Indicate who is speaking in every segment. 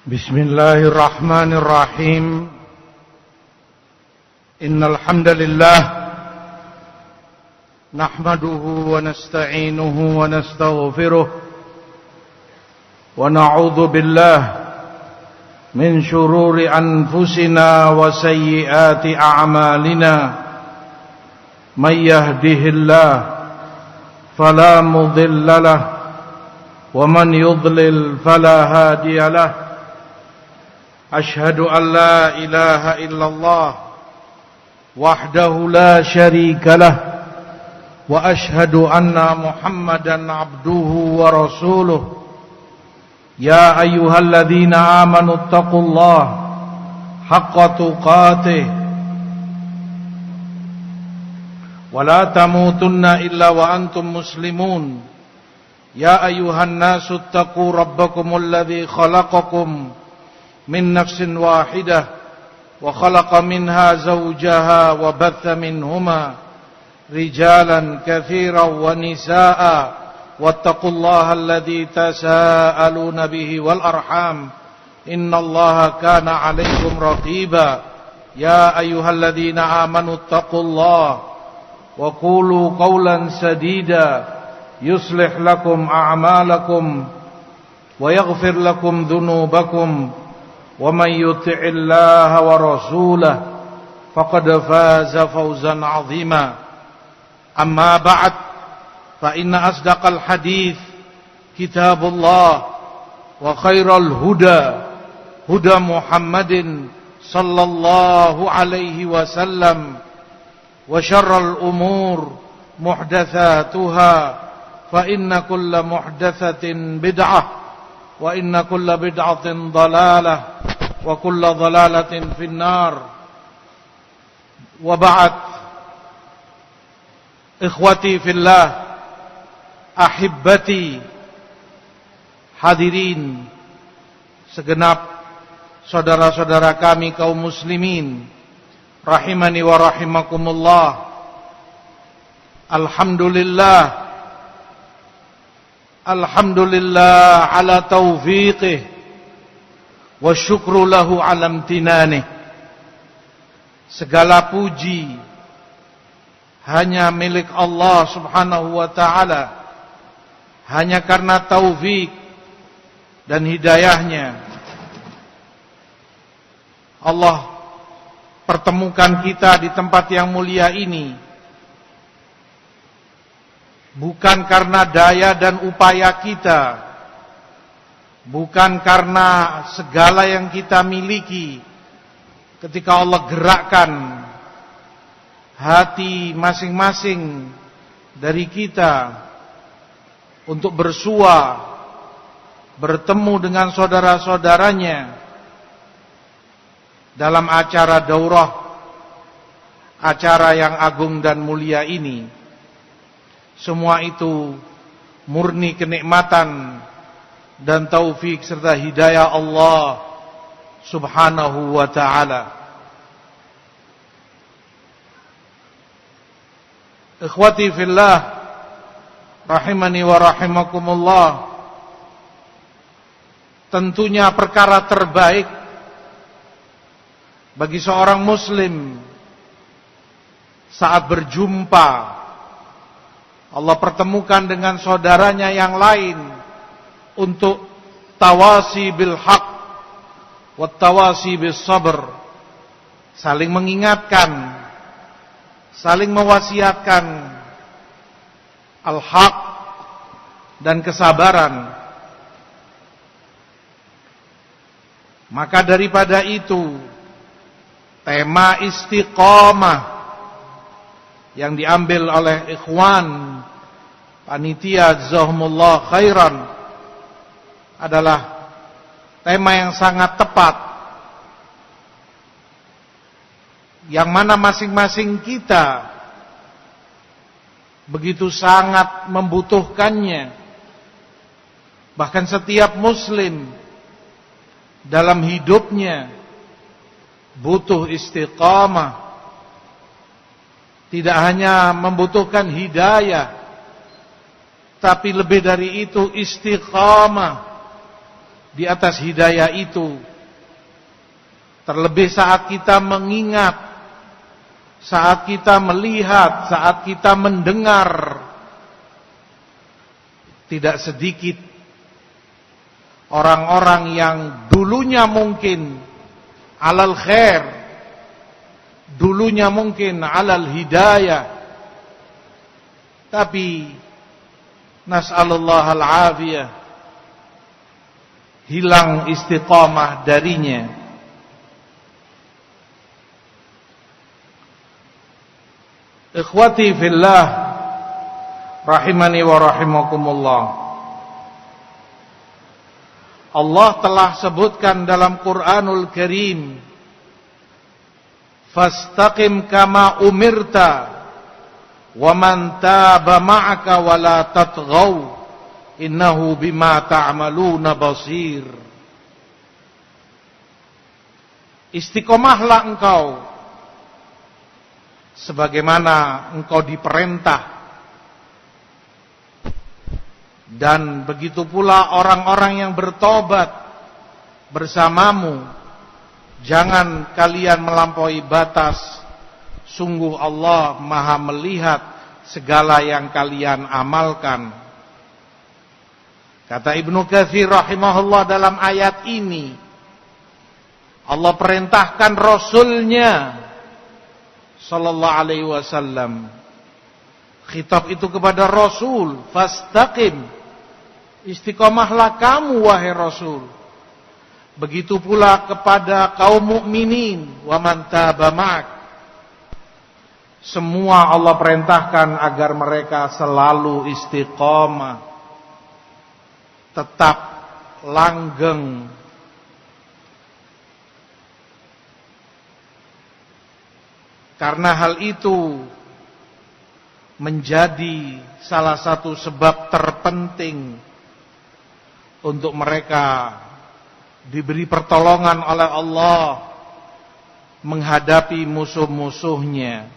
Speaker 1: بسم الله الرحمن الرحيم إن الحمد لله نحمده ونستعينه ونستغفره ونعوذ بالله من شرور أنفسنا وسيئات أعمالنا من يهده الله فلا مضل له ومن يضلل فلا هادي له أشهد أن لا إله إلا الله وحده لا شريك له وأشهد أن محمدا عبده ورسوله يا أيها الذين آمنوا اتقوا الله حق تقاته ولا تموتن إلا وأنتم مسلمون يا أيها الناس اتقوا ربكم الذي خلقكم من نفس واحدة وخلق منها زوجها وبث منهما رجالا كثيرا ونساء واتقوا الله الذي تساءلون به والأرحام إن الله كان عليكم رقيبا يا أيها الذين آمنوا اتقوا الله وقولوا قولا سديدا يصلح لكم أعمالكم ويغفر لكم ذنوبكم ومن يطع الله ورسوله فقد فاز فوزا عظيما أما بعد فإن أصدق الحديث كتاب الله وخير الهدى هدى محمد صلى الله عليه وسلم وشر الأمور محدثاتها فإن كل محدثة بدعة وإن كل بدعة ضلالة وكل ضلالة في النار وبعد إخوتي في الله أحبتي hadirin segenap saudara-saudara kami kaum muslimin rahimani wa rahimakumullah. Alhamdulillah ala taufiqih wa syukru lahu ala amtinanih. Segala puji hanya milik Allah subhanahu wa ta'ala, hanya karena taufik dan hidayahnya Allah pertemukan kita di tempat yang mulia ini, bukan karena daya dan upaya kita, bukan karena segala yang kita miliki. Ketika Allah gerakkan hati masing-masing dari kita untuk bersua, bertemu dengan saudara-saudaranya dalam acara daurah, acara yang agung dan mulia ini, semua itu murni kenikmatan dan taufik serta hidayah Allah subhanahu wa ta'ala. Ikhwati fillah rahimani wa rahimakumullah, tentunya perkara terbaik bagi seorang muslim saat berjumpa Allah pertemukan dengan saudaranya yang lain untuk tawasi bil haq wa tawasi bis sabr, saling mengingatkan, saling mewasiatkan al-haq dan kesabaran. Maka daripada itu, tema istiqamah yang diambil oleh ikhwan panitia jazakumullah khairan adalah tema yang sangat tepat, yang mana masing-masing kita begitu sangat membutuhkannya. Bahkan setiap muslim dalam hidupnya butuh istiqamah. Tidak hanya membutuhkan hidayah, tapi lebih dari itu istiqamah di atas hidayah itu. Terlebih saat kita mengingat, saat kita melihat, saat kita mendengar, tidak sedikit orang-orang yang dulunya mungkin alal khair, dulunya mungkin alal hidayah, tapi nas'alullah al-afiyah, hilang istiqamah darinya. Ikhwati fillah, rahimani wa rahimakumullah. Allah telah sebutkan dalam Quranul Karim, fastaqim kama umirta wa man taba ma'aka wa la tatghaw innahu bima ta'maluna basir. Istiqomahlah engkau sebagaimana engkau diperintah, dan begitu pula orang-orang yang bertobat bersamamu. Jangan kalian melampaui batas. Sungguh Allah Maha melihat segala yang kalian amalkan. Kata Ibnu Katsir rahimahullah, dalam ayat ini Allah perintahkan Rasulnya sallallahu alaihi wasallam. Khitab itu kepada Rasul, fastaqim, istiqomahlah kamu wahai Rasul. Begitu pula kepada kaum mukminin, wa man taba ma'ak. Semua Allah perintahkan agar mereka selalu istiqomah, tetap langgeng. Karena hal itu menjadi salah satu sebab terpenting untuk mereka diberi pertolongan oleh Allah menghadapi musuh-musuhnya.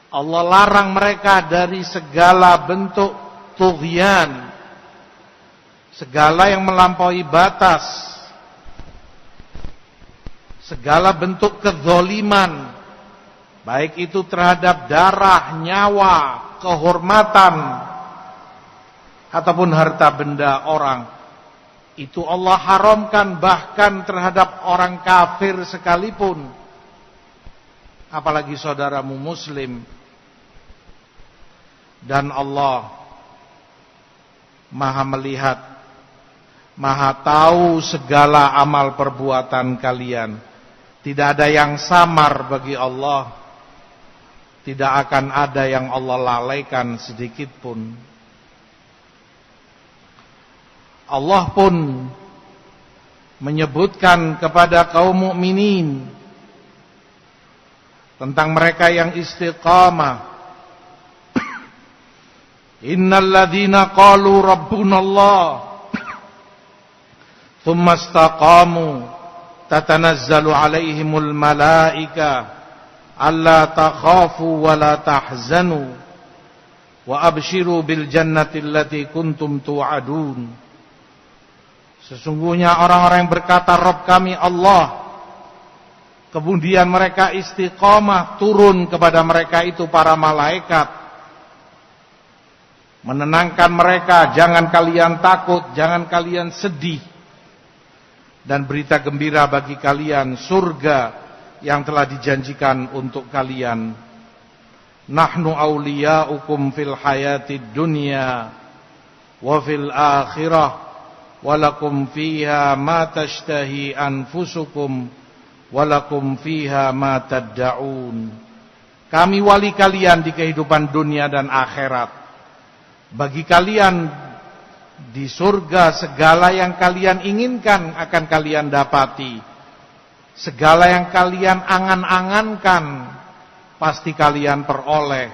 Speaker 1: Allah larang mereka dari segala bentuk tughyan, segala yang melampaui batas, segala bentuk kezaliman, baik itu terhadap darah, nyawa, kehormatan, ataupun harta benda orang. Itu Allah haramkan bahkan terhadap orang kafir sekalipun, apalagi saudaramu muslim. Dan Allah Maha melihat, Maha tahu segala amal perbuatan kalian. Tidak ada yang samar bagi Allah. Tidak akan ada yang Allah lalaikan sedikit pun. Allah pun menyebutkan kepada kaum mukminin tentang mereka yang istiqamah. Innal ladzina qalu rabbunallah tsumma istaqamu tatanazzalu alaihimul malaika alla takhafu wa la tahzanu wa abshiru bil jannati allati kuntum tu'adun. Sesungguhnya orang-orang yang berkata Rabb kami Allah, kemudian mereka istiqamah, turun kepada mereka itu para malaikat menenangkan mereka, jangan kalian takut, jangan kalian sedih, dan berita gembira bagi kalian surga yang telah dijanjikan untuk kalian. Nahnu awliya'ukum fil hayatid dunya wa fil akhirah walakum fiha ma tashtahi anfusukum walakum fiha ma tad'un. Kami wali kalian di kehidupan dunia dan akhirat. Bagi kalian di surga segala yang kalian inginkan akan kalian dapati. Segala yang kalian angan-angankan pasti kalian peroleh.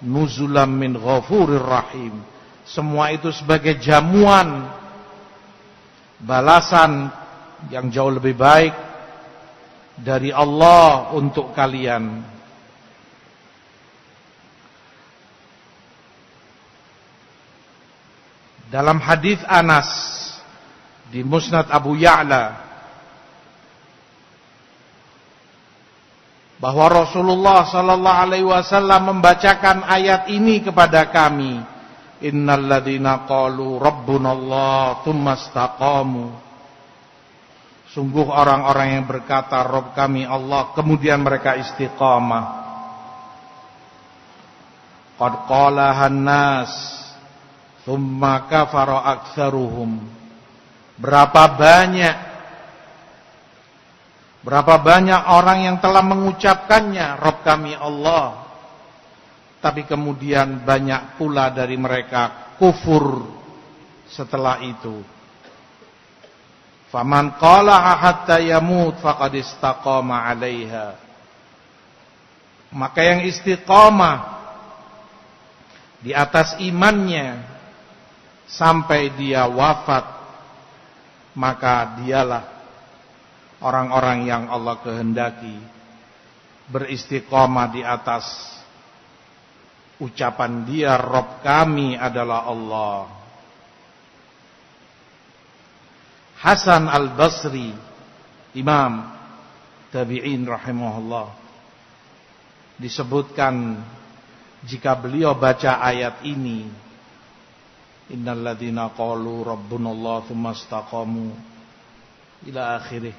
Speaker 1: Nuzulam min ghafurir rahim. Semua itu sebagai jamuan, balasan yang jauh lebih baik dari Allah untuk kalian. Dalam hadis Anas di Musnad Abu Ya'la bahwa Rasulullah sallallahu alaihi wasallam membacakan ayat ini kepada kami, innal ladzina qalu rabbunallah tsumma istaqamu. Sungguh orang-orang yang berkata Rabb kami Allah kemudian mereka istiqamah. Qad qalahan nas tsumma kafara aktsaruhum. Berapa banyak orang yang telah mengucapkannya Rabb kami Allah, tapi kemudian banyak pula dari mereka kufur setelah itu. Faman qala hatta yamut faqad istaqama 'alaiha. Maka yang istiqamah di atas imannya sampai dia wafat, maka dialah orang-orang yang Allah kehendaki beristiqamah di atas ucapan dia Rabb kami adalah Allah. Hasan al-Basri, Imam Tabi'in rahimahullah, disebutkan jika beliau baca ayat ini, innal ladzina qalu rabbunallah tsumma istaqamu ila akhirih,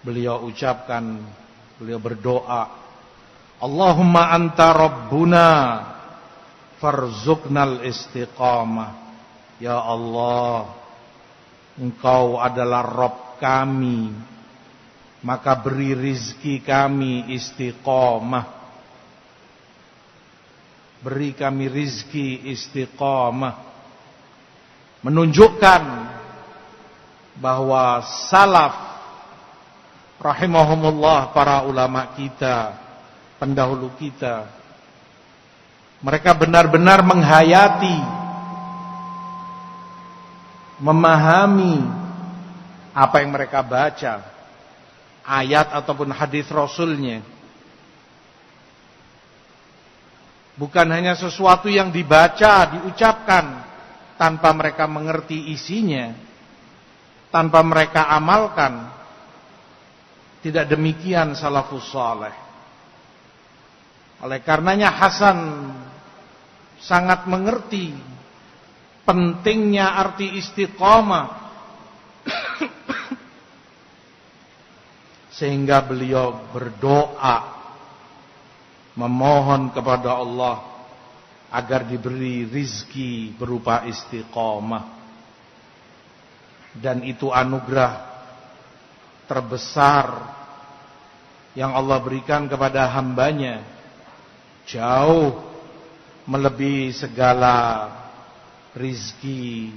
Speaker 1: beliau ucapkan, beliau berdoa, Allahumma anta rabbuna farzuqnal istiqamah. Ya Allah, Engkau adalah Rabb kami, maka beri rizki kami istiqamah. Beri kami rizki istiqamah. Menunjukkan bahwa salaf rahimahumullah, para ulama kita, pendahulu kita, mereka benar-benar menghayati, memahami apa yang mereka baca, ayat ataupun hadis Rasulnya. Bukan hanya sesuatu yang dibaca, diucapkan tanpa mereka mengerti isinya, tanpa mereka amalkan. Tidak demikian salafus saleh. Oleh karenanya Hasan sangat mengerti pentingnya arti istiqamah, sehingga beliau berdoa memohon kepada Allah agar diberi rizki berupa istiqamah. Dan itu anugerah terbesar yang Allah berikan kepada hambanya, jauh melebihi segala rizki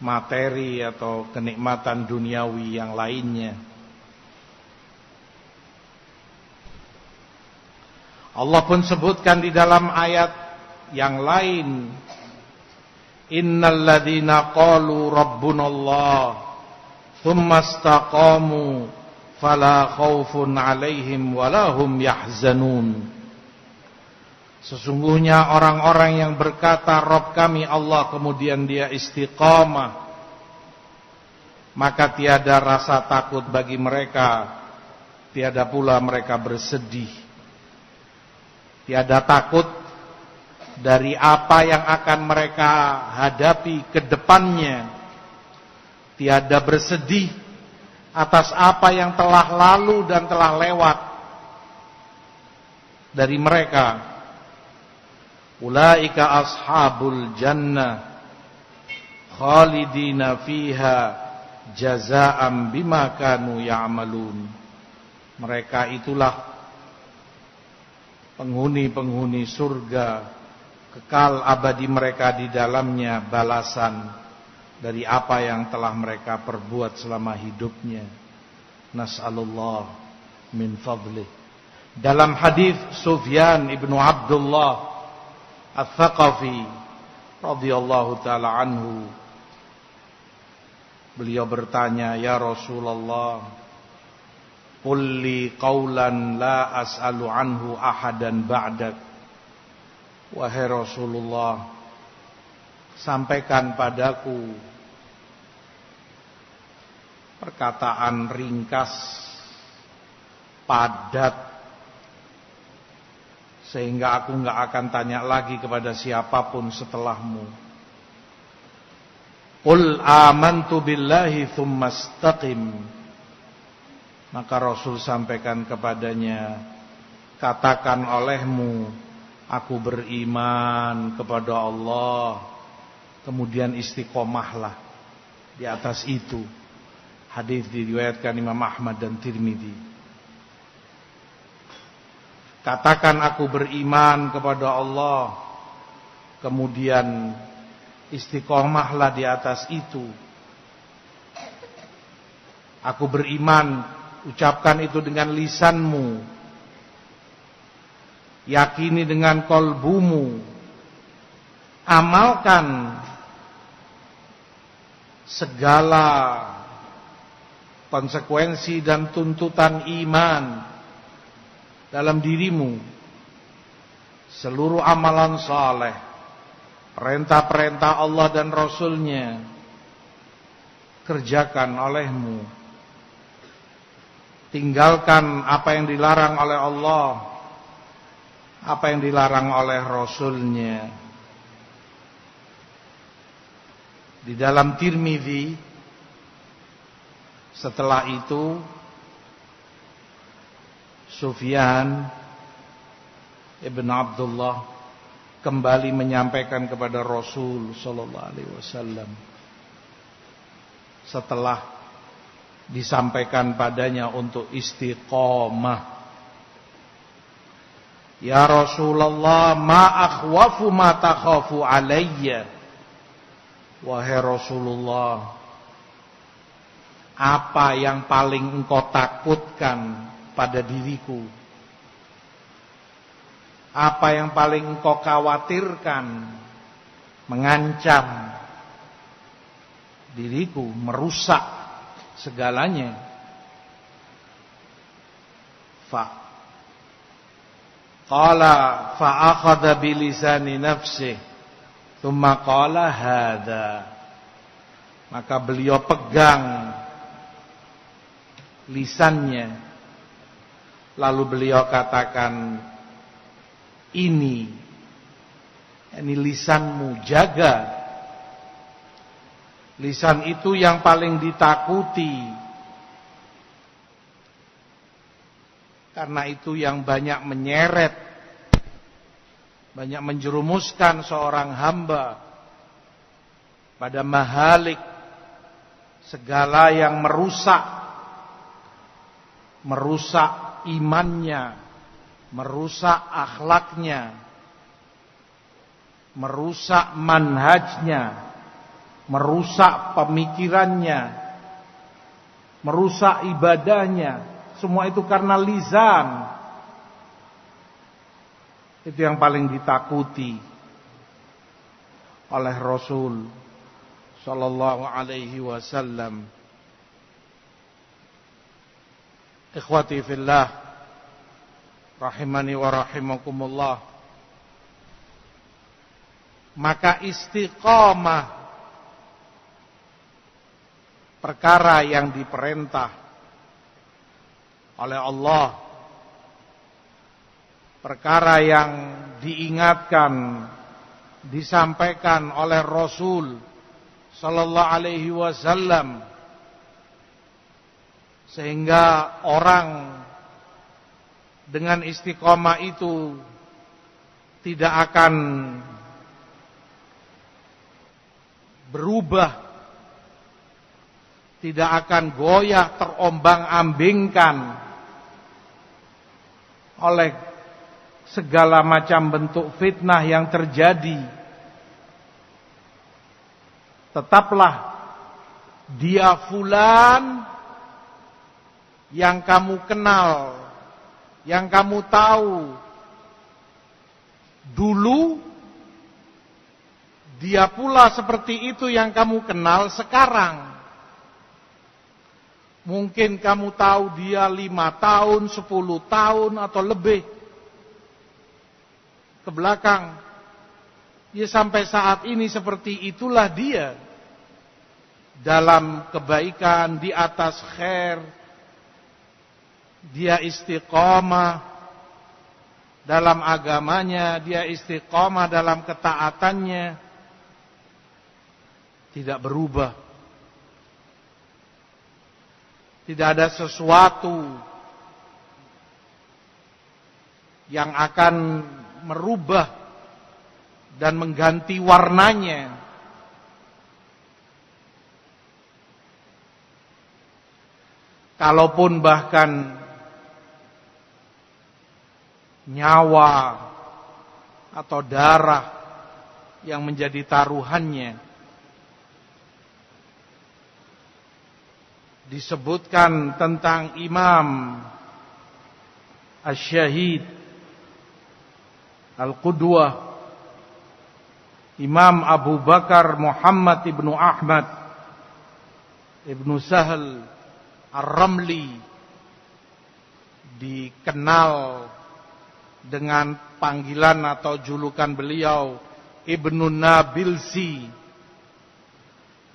Speaker 1: materi atau kenikmatan duniawi yang lainnya. Allah pun sebutkan di dalam ayat yang lain, innal ladzina qalu rabbunallah tsumma istaqamu fala khaufun 'alaihim wala hum yahzanun. Sesungguhnya orang-orang yang berkata Rabb kami Allah kemudian dia istiqamah, maka tiada rasa takut bagi mereka, tiada pula mereka bersedih. Tiada takut dari apa yang akan mereka hadapi ke depannya. Tiada bersedih atas apa yang telah lalu dan telah lewat dari mereka. Ulaika ashabul jannah khalidina fiha jazaa'an bima kanu ya'malun. Mereka itulah penghuni-penghuni surga, kekal abadi mereka di dalamnya, balasan dari apa yang telah mereka perbuat selama hidupnya. Nas'alullah min fadlih. Dalam hadis Sufyan ibnu Abdullah Al-Thaqafi radhiyallahu ta'ala anhu, beliau bertanya, ya Rasulullah, qul li qawlan la as'alu anhu ahadan ba'dak. Wahai Rasulullah, sampaikan padaku perkataan ringkas, padat, sehingga aku enggak akan tanya lagi kepada siapapun setelahmu. Qul amantu billahi tsumma istaqim. Maka Rasul sampaikan kepadanya, katakan olehmu, aku beriman kepada Allah, kemudian istiqomahlah di atas itu. Hadis diriwayatkan Imam Ahmad dan Tirmidzi. Katakan aku beriman kepada Allah, kemudian istiqomahlah di atas itu. Aku beriman, ucapkan itu dengan lisanmu, yakini dengan kolbumu, amalkan segala konsekuensi dan tuntutan iman dalam dirimu. Seluruh amalan saleh, perintah-perintah Allah dan Rasulnya, kerjakan olehmu. Tinggalkan apa yang dilarang oleh Allah, apa yang dilarang oleh Rasulnya. Di dalam Tirmidzi, setelah itu Sufyan ibn Abdullah kembali menyampaikan kepada Rasul sallallahu alaihi wasallam setelah disampaikan padanya untuk istiqomah. Ya Rasulullah, ma akhwafu ma takhafu alayya. Wahai Rasulullah, apa yang paling engkau takutkan pada diriku? Apa yang paling engkau khawatirkan, mengancam diriku, merusak segalanya? Qala fa akhadha bi lisani nafsihi thumma qala hadza. Maka beliau pegang lisannya, lalu beliau katakan, ini lisanmu, jaga. Lisan itu yang paling ditakuti, karena itu yang banyak menyeret, banyak menjerumuskan seorang hamba pada mahalik, segala yang merusak imannya, merusak akhlaknya, merusak manhajnya, merusak pemikirannya, merusak ibadahnya. Semua itu karena lisan. Itu yang paling ditakuti oleh Rasul sallallahu alaihi wasallam. Ikhwati fillah, rahimani wa rahimakumullah. Maka istiqamah, perkara yang diperintah oleh Allah, perkara yang diingatkan, disampaikan oleh Rasul sallallahu alaihi wasallam, sehingga orang dengan istiqomah itu tidak akan berubah, tidak akan goyah terombang-ambingkan oleh segala macam bentuk fitnah yang terjadi. Tetaplah dia fulan yang kamu kenal, yang kamu tahu dulu, dia pula seperti itu yang kamu kenal sekarang. Mungkin kamu tahu dia 5 tahun, 10 tahun atau lebih ke belakang. Ya sampai saat ini seperti itulah dia. Dalam kebaikan, di atas khair. Dia istiqamah dalam agamanya, dia istiqamah dalam ketaatannya. Tidak berubah. Tidak ada sesuatu yang akan merubah dan mengganti warnanya. Kalaupun bahkan nyawa atau darah yang menjadi taruhannya, disebutkan tentang Imam Asy-Syahid Al-Qudwah Imam Abu Bakar Muhammad ibnu Ahmad ibnu Sahal Ar-Ramli, dikenal dengan panggilan atau julukan beliau Ibnu Nabilsi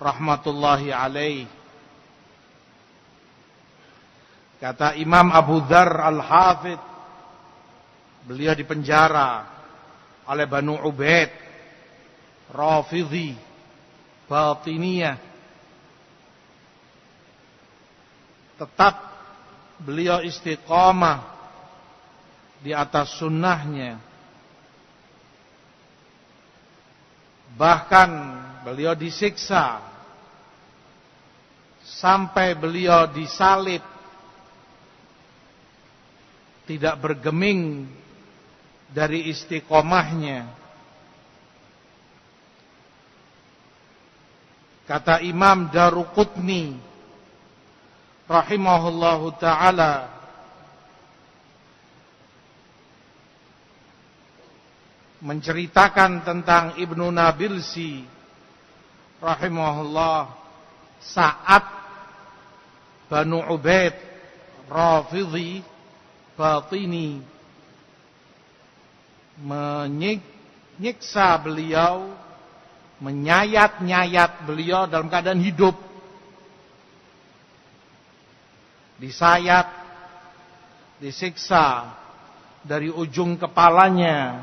Speaker 1: rahmatullahi alaih. Kata Imam Abu Dzar Al-Hafidh, beliau dipenjara oleh Banu Ubaid Rafidhi Batiniyah. Tetap beliau istiqamah di atas sunnahnya. Bahkan beliau disiksa sampai beliau disalib, tidak bergeming dari istiqomahnya. Kata Imam Daruqutni rahimahullahu ta'ala, menceritakan tentang Ibnu Nabilsi rahimahullah, saat Banu Ubaid Rafidhi Batini menyiksa beliau, menyayat-nyayat beliau dalam keadaan hidup. Disayat, disiksa dari ujung kepalanya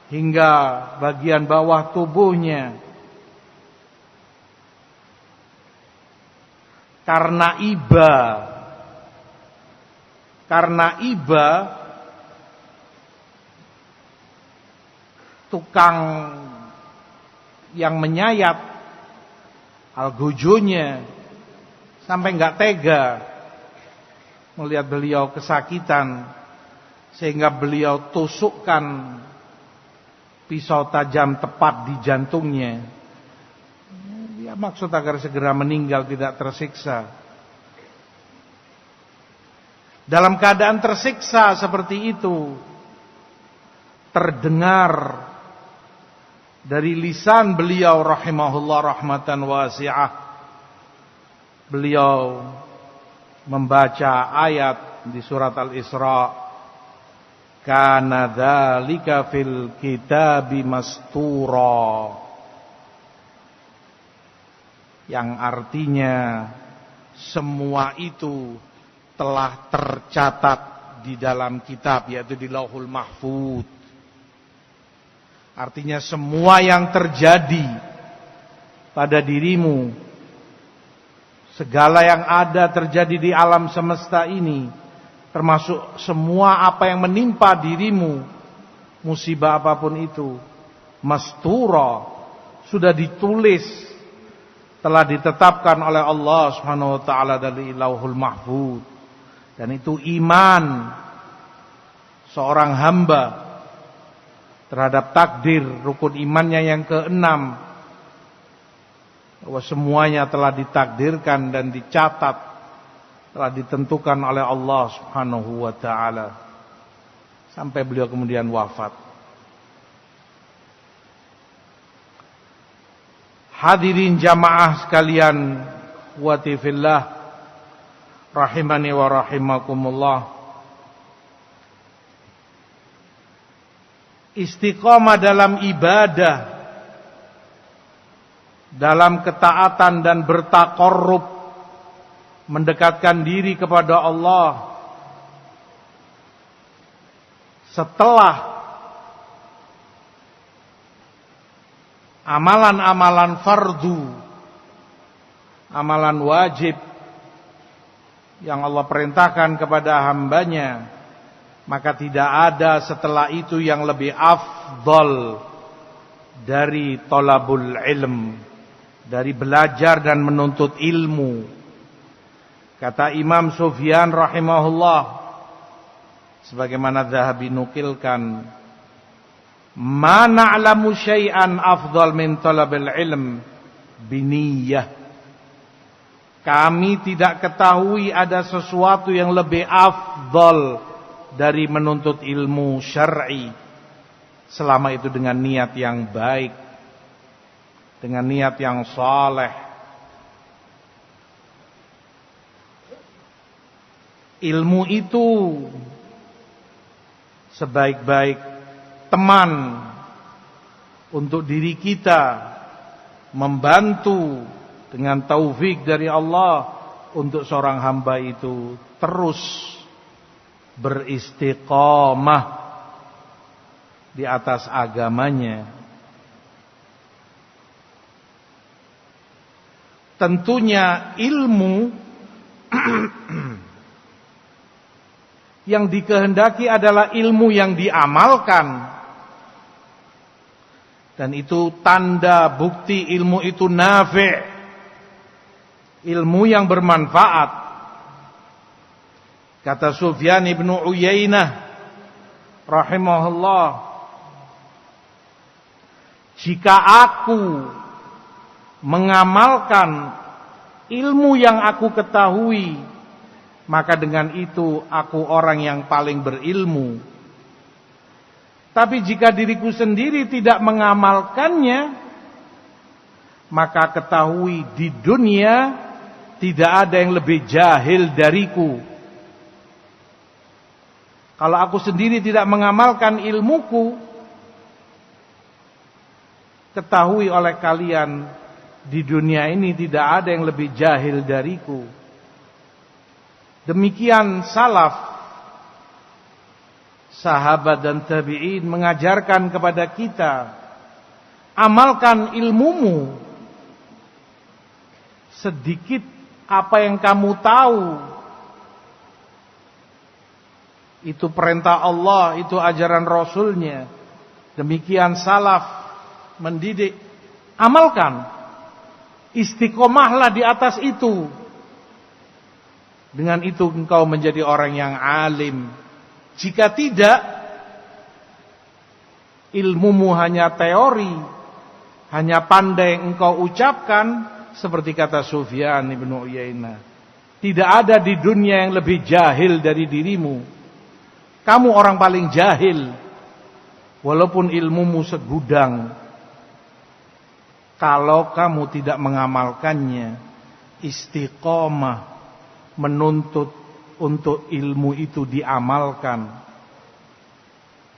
Speaker 1: hingga bagian bawah tubuhnya. Karena iba tukang yang menyayat algojonya sampai enggak tega melihat beliau kesakitan, sehingga beliau tusukkan pisau tajam tepat di jantungnya. Ya, maksud agar segera meninggal, tidak tersiksa. Dalam keadaan tersiksa seperti itu, terdengar dari lisan beliau rahimahullah rahmatan wasi'ah, beliau membaca ayat di surat Al-Isra, kana dzalika fil kitabi mastura, yang artinya semua itu telah tercatat di dalam kitab, yaitu di Lauhul Mahfuz. Artinya semua yang terjadi pada dirimu, segala yang ada terjadi di alam semesta ini, termasuk semua apa yang menimpa dirimu, musibah apapun itu, mastura, sudah ditulis, telah ditetapkan oleh Allah Subhanahu wa taala dari Lauhul Mahfuz. Dan itu iman seorang hamba terhadap takdir, rukun imannya yang keenam, bahwa semuanya telah ditakdirkan dan dicatat, telah ditentukan oleh Allah Subhanahu wa taala, sampai beliau kemudian wafat. Hadirin jamaah sekalian, ikhwati fillah rahimani wa rahimakumullah. istiqomah dalam ibadah, dalam ketaatan dan bertaqarrub, mendekatkan diri kepada Allah setelah amalan-amalan fardu, amalan wajib yang Allah perintahkan kepada hambanya, maka tidak ada setelah itu yang lebih afdal dari thalabul ilm, dari belajar dan menuntut ilmu. Kata Imam Sufyan rahimahullah, sebagaimana Dzahabi nukilkan, ma na'lamu syai'an afdal min thalabil ilm biniyah. Kami tidak ketahui ada sesuatu yang lebih afdal dari menuntut ilmu syar'i, selama itu dengan niat yang baik, dengan niat yang saleh. Ilmu itu sebaik-baik teman untuk diri kita, membantu dengan taufik dari Allah untuk seorang hamba itu terus beristiqamah di atas agamanya. Tentunya ilmu yang dikehendaki adalah ilmu yang diamalkan. Dan itu tanda bukti ilmu itu nafi', ilmu yang bermanfaat. Kata Sufyan ibn Uyainah rahimahullah, jika aku mengamalkan ilmu yang aku ketahui, maka dengan itu aku orang yang paling berilmu. Tapi jika diriku sendiri tidak mengamalkannya, maka ketahui di dunia tidak ada yang lebih jahil dariku. Kalau aku sendiri tidak mengamalkan ilmuku, ketahui oleh kalian di dunia ini tidak ada yang lebih jahil dariku. Demikian salaf, sahabat dan tabi'in mengajarkan kepada kita, amalkan ilmumu. Sedikit apa yang kamu tahu, itu perintah Allah, itu ajaran Rasulnya. Demikian salaf mendidik, amalkan, istiqomahlah di atas itu. Dengan itu engkau menjadi orang yang alim. Jika tidak, ilmumu hanya teori, hanya pandai engkau ucapkan, seperti kata Sufyan ibn Uyainah, tidak ada di dunia yang lebih jahil dari dirimu. Kamu orang paling jahil, walaupun ilmumu segudang. Kalau kamu tidak mengamalkannya, istiqomah, menuntut untuk ilmu itu diamalkan.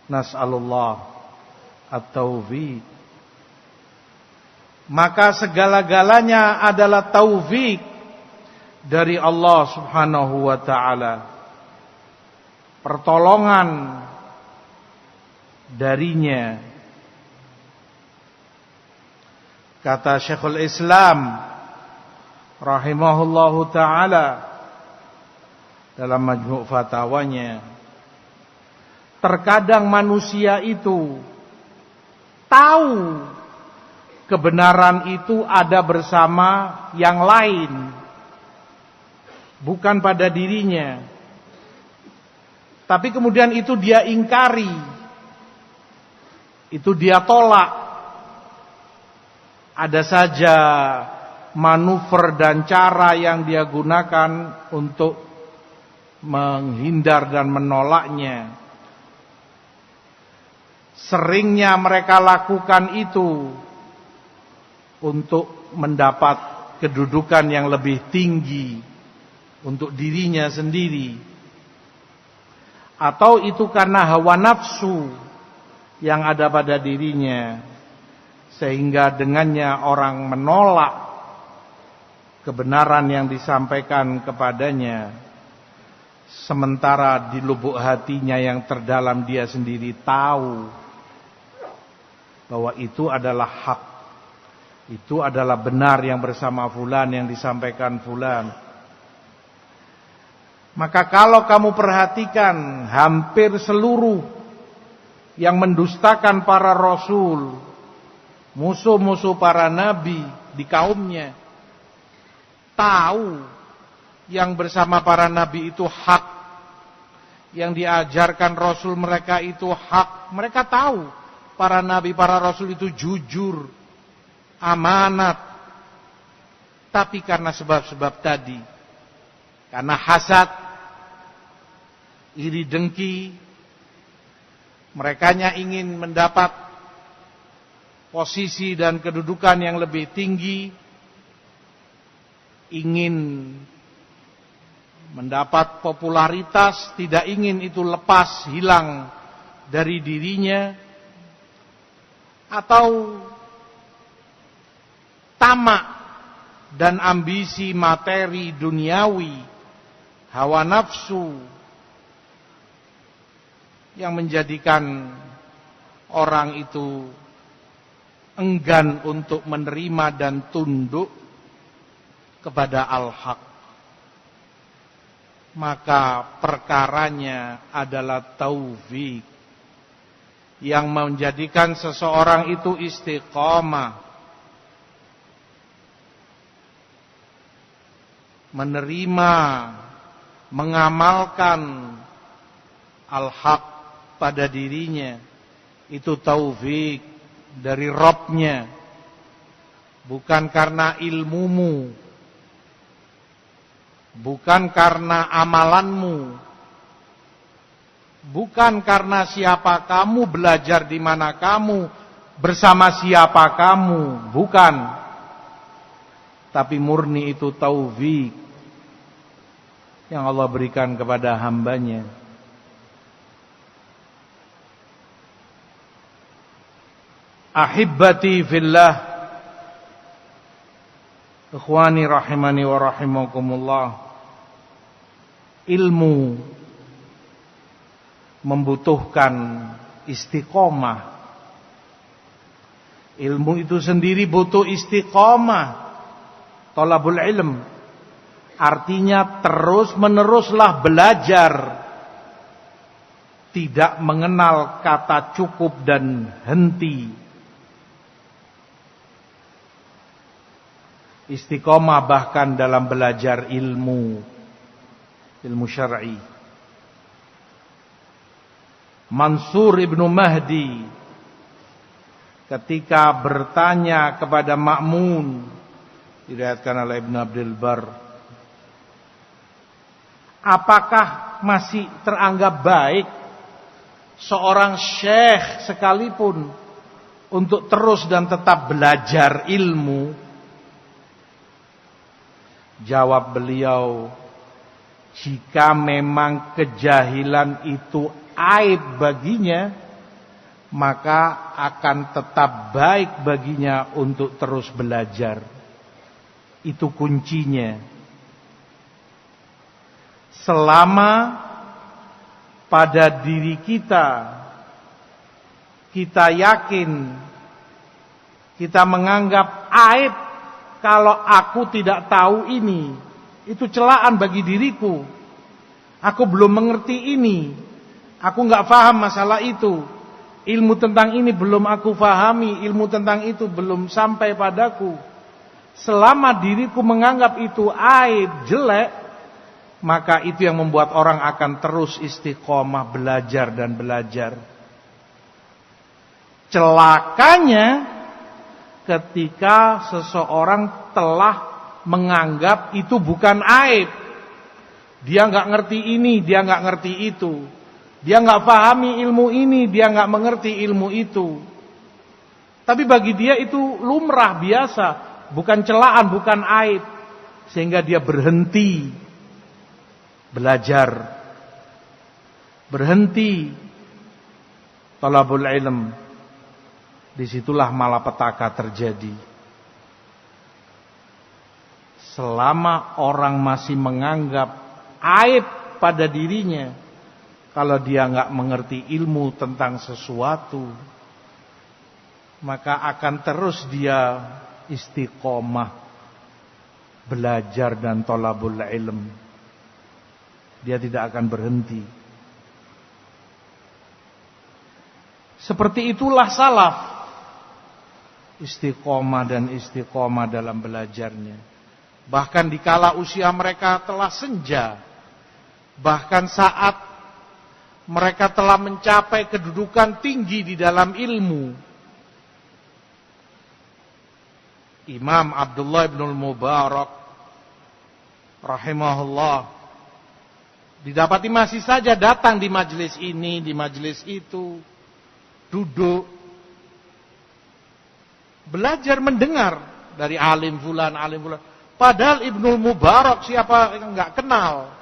Speaker 1: Nas'alullah at-taufiq. Maka segala-galanya adalah taufik dari Allah Subhanahu wa ta'ala, pertolongan darinya. Kata Syekhul Islam rahimahullahu ta'ala dalam Majmu' Fatawanya, terkadang manusia itu tahu kebenaran itu ada bersama yang lain, bukan pada dirinya, tapi kemudian itu dia ingkari, itu dia tolak. Ada saja manuver dan cara yang dia gunakan untuk menghindar dan menolaknya. Seringnya mereka lakukan itu untuk mendapat kedudukan yang lebih tinggi untuk dirinya sendiri, atau itu karena hawa nafsu, yang ada pada dirinya, sehingga dengannya orang menolak kebenaran yang disampaikan kepadanya, sementara di lubuk hatinya yang terdalam dia sendiri tahu bahwa itu adalah hak, itu adalah benar yang bersama fulan, yang disampaikan fulan. Maka kalau kamu perhatikan, hampir seluruh yang mendustakan para rasul, musuh-musuh para nabi di kaumnya, tahu yang bersama para nabi itu hak, yang diajarkan rasul mereka itu hak. Mereka tahu para nabi, para rasul itu jujur, amanat. Tapi karena sebab-sebab tadi, karena hasad, iri dengki, merekanya ingin mendapat posisi dan kedudukan yang lebih tinggi, ingin mendapat popularitas, tidak ingin itu lepas, hilang dari dirinya, atau tamak dan ambisi materi duniawi, hawa nafsu, yang menjadikan orang itu enggan untuk menerima dan tunduk kepada al-haq. Maka perkaranya adalah taufik yang menjadikan seseorang itu istiqamah, menerima, mengamalkan al-haq pada dirinya. Itu taufik dari Rabb-nya, bukan karena ilmumu, bukan karena amalanmu, bukan karena siapa kamu, belajar di mana kamu, bersama siapa kamu, bukan. Tapi murni itu taufik yang Allah berikan kepada hambanya. Ahibbati fillah, ikhwani rahimani wa rahimakumullah, ilmu membutuhkan istiqomah. Ilmu itu sendiri butuh istiqomah. Thalabul ilm artinya terus-meneruslah belajar, tidak mengenal kata cukup dan henti. Istiqomah bahkan dalam belajar ilmu syar'i. Mansur ibnu Mahdi ketika bertanya kepada Ma'mun, diriwayatkan oleh Ibnu Abdul Bar, apakah masih teranggap baik seorang syekh sekalipun untuk terus dan tetap belajar ilmu? Jawab beliau, jika memang kejahilan itu aib baginya, maka akan tetap baik baginya untuk terus belajar. Itu kuncinya. Selama pada diri kita yakin, kita menganggap aib kalau aku tidak tahu ini, itu celaan bagi diriku. Aku belum mengerti ini, aku nggak paham masalah itu, ilmu tentang ini belum aku pahami, ilmu tentang itu belum sampai padaku. Selama diriku menganggap itu aib, jelek, maka itu yang membuat orang akan terus istiqomah belajar dan belajar. Celakanya ketika seseorang telah menganggap itu bukan aib. Dia nggak ngerti ini, dia nggak ngerti itu. Dia nggak pahami ilmu ini, dia nggak mengerti ilmu itu. Tapi bagi dia itu lumrah, biasa, bukan celaan, bukan aib. Sehingga dia berhenti belajar, berhenti talabul ilm, disitulah malapetaka terjadi. Selama orang masih menganggap aib pada dirinya kalau dia nggak mengerti ilmu tentang sesuatu, maka akan terus dia istiqomah belajar dan talabul ilm. Dia tidak akan berhenti. Seperti itulah salaf, istiqomah dan istiqomah dalam belajarnya. Bahkan dikala usia mereka telah senja, bahkan saat mereka telah mencapai kedudukan tinggi di dalam ilmu, Imam Abdullah ibn al-Mubarak rahimahullah didapati masih saja datang di majelis ini, di majelis itu, duduk belajar mendengar dari alim fulan, alim fulan. Padahal Ibnul Mubarak siapa yang enggak kenal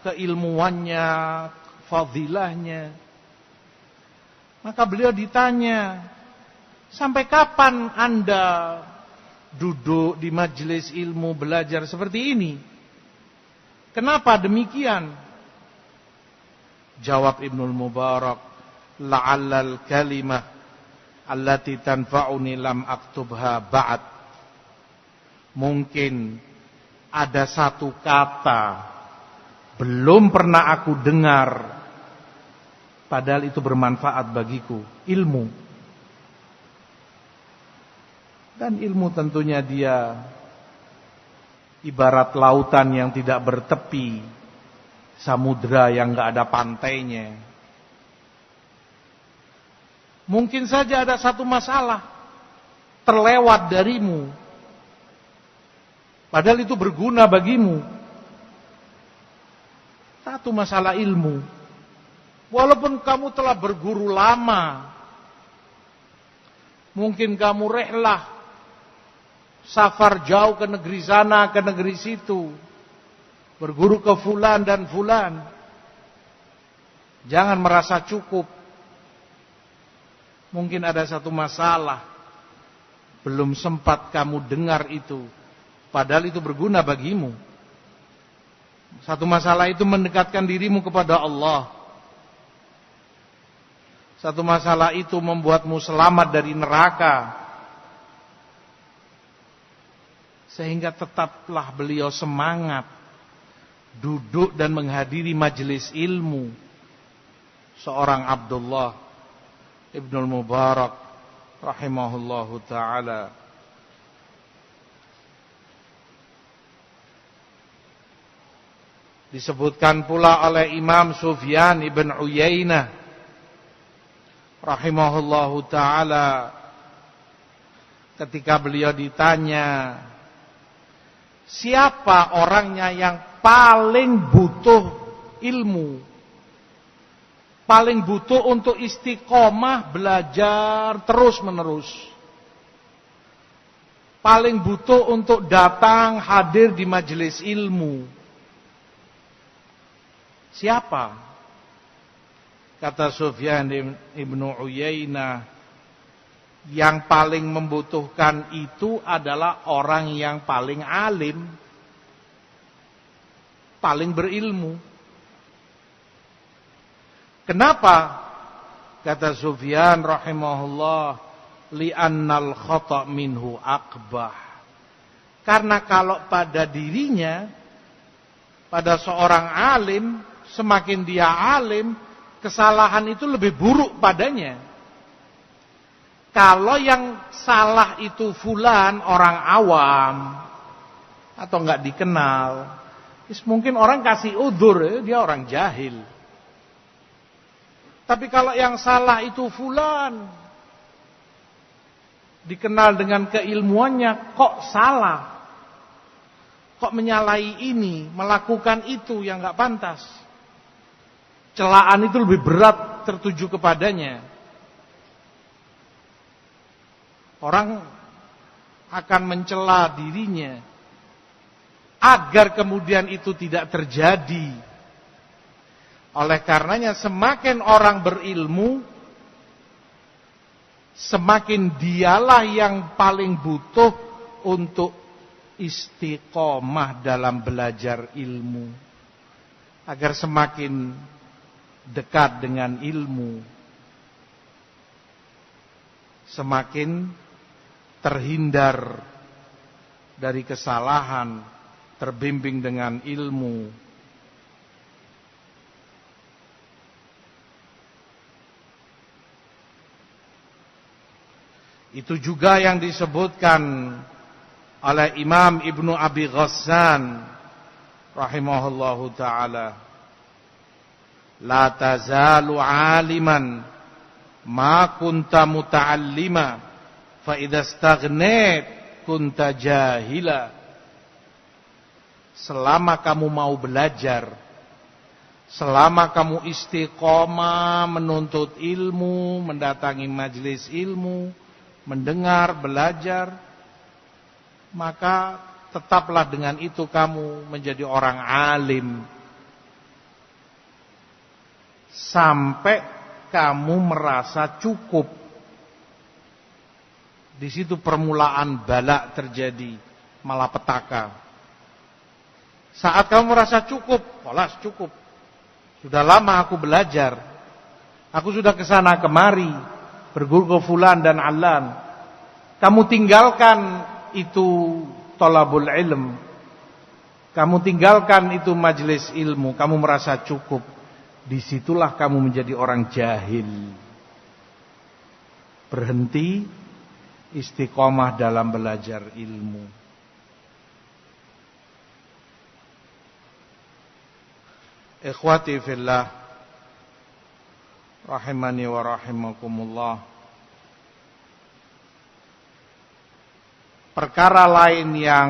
Speaker 1: keilmuannya, fadilahnya. Maka beliau ditanya, sampai kapan Anda duduk di majelis ilmu belajar seperti ini? Kenapa demikian? Jawab Ibnul Mubarak, la'allal kalimah allati tanfa'uni lam aktubha ba'd. Mungkin ada satu kata belum pernah aku dengar, padahal itu bermanfaat bagiku, ilmu. Dan ilmu tentunya dia ibarat lautan yang tidak bertepi, samudra yang gak ada pantainya. Mungkin saja ada satu masalah terlewat darimu, padahal itu berguna bagimu. Satu masalah ilmu. Walaupun kamu telah berguru lama, mungkin kamu rehlah, safar jauh ke negeri sana, ke negeri situ, berguru ke fulan dan fulan. Jangan merasa cukup. Mungkin ada satu masalah belum sempat kamu dengar itu, padahal itu berguna bagimu. Satu masalah itu mendekatkan dirimu kepada Allah. Satu masalah itu membuatmu selamat dari neraka. Sehingga tetaplah beliau semangat duduk dan menghadiri majelis ilmu seorang Abdullah Ibnul Mubarak rahimahullahu ta'ala. Disebutkan pula oleh Imam Sufyan ibn Uyainah rahimahullahu ta'ala, ketika beliau ditanya, siapa orangnya yang paling butuh ilmu, paling butuh untuk istiqomah belajar terus menerus, paling butuh untuk datang hadir di majelis ilmu, siapa? Kata Sufyan ibn Uyainah, yang paling membutuhkan itu adalah orang yang paling alim, paling berilmu. Kenapa? Kata Sufyan rahimahullah, li'annal khata' minhu akbah. Karena kalau pada dirinya, pada seorang alim, semakin dia alim, kesalahan itu lebih buruk padanya. Kalau yang salah itu fulan, orang awam atau enggak dikenal, mungkin orang kasih udzur, dia orang jahil. Tapi kalau yang salah itu fulan, dikenal dengan keilmuannya, kok salah? Kok menyalahi ini, melakukan itu yang enggak pantas? Celaan itu lebih berat tertuju kepadanya. Orang akan mencela dirinya agar kemudian itu tidak terjadi. Oleh karenanya semakin orang berilmu, semakin dialah yang paling butuh untuk istiqomah dalam belajar ilmu, agar semakin dekat dengan ilmu, semakin terhindar dari kesalahan, terbimbing dengan ilmu. Itu juga yang disebutkan oleh Imam Ibnu Abi Ghassan rahimahullahu ta'ala. La tazalu aliman ma kunta muta'allima fa idza staghnait kunta jahila. Selama kamu mau belajar, selama kamu istiqomah menuntut ilmu, mendatangi majelis ilmu, mendengar, belajar, maka tetaplah dengan itu kamu menjadi orang alim. Sampai kamu merasa cukup. Di situ permulaan bala terjadi, malapetaka. Saat kamu merasa cukup, walas cukup. Sudah lama aku belajar. Aku sudah kesana kemari, berguru ke fulan dan alan. Kamu tinggalkan itu thalabul ilm. Kamu tinggalkan itu majelis ilmu, kamu merasa cukup. Disitulah kamu menjadi orang jahil. Berhenti istiqomah dalam belajar ilmu. Ikhwati fillah, rahimani wa rahimakumullah. Perkara lain yang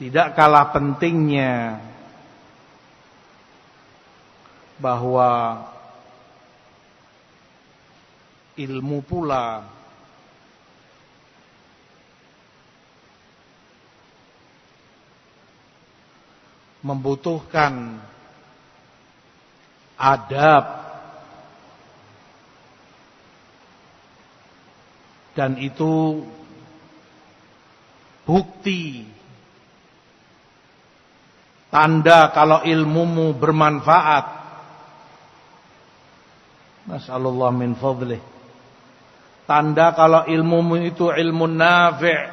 Speaker 1: tidak kalah pentingnya, bahwa ilmu pula membutuhkan adab, dan itu bukti, tanda kalau ilmumu bermanfaat. Mas'alullah min fadlih. Tanda kalau ilmumu itu ilmu nafi',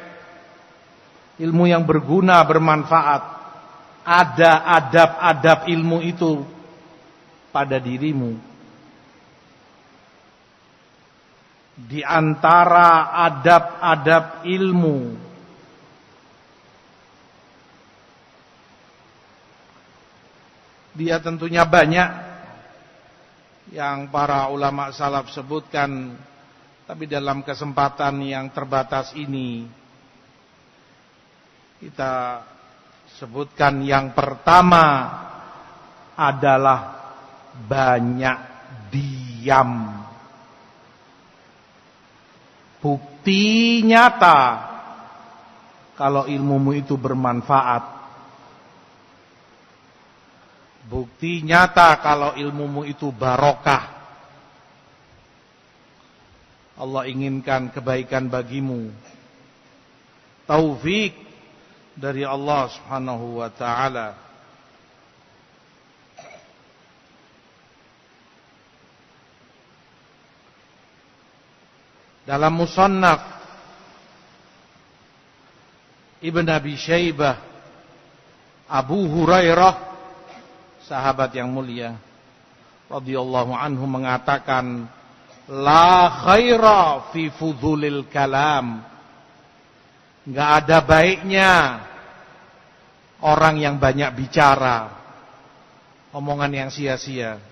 Speaker 1: ilmu yang berguna, bermanfaat. Ada adab-adab ilmu itu pada dirimu. Di antara adab-adab ilmu, dia tentunya banyak yang para ulama salaf sebutkan, tapi dalam kesempatan yang terbatas ini kita sebutkan yang pertama adalah banyak diam. Bukti nyata kalau ilmumu itu bermanfaat. Bukti nyata kalau ilmumu itu barokah. Allah inginkan kebaikan bagimu. Taufik dari Allah Subhanahu wa ta'ala. Dalam Musannaf Ibn Abi Syaibah, Abu Hurairah, sahabat yang mulia radhiyallahu anhu, mengatakan, la khaira fi fudhulil kalam. Enggak ada baiknya orang yang banyak bicara, omongan yang sia-sia.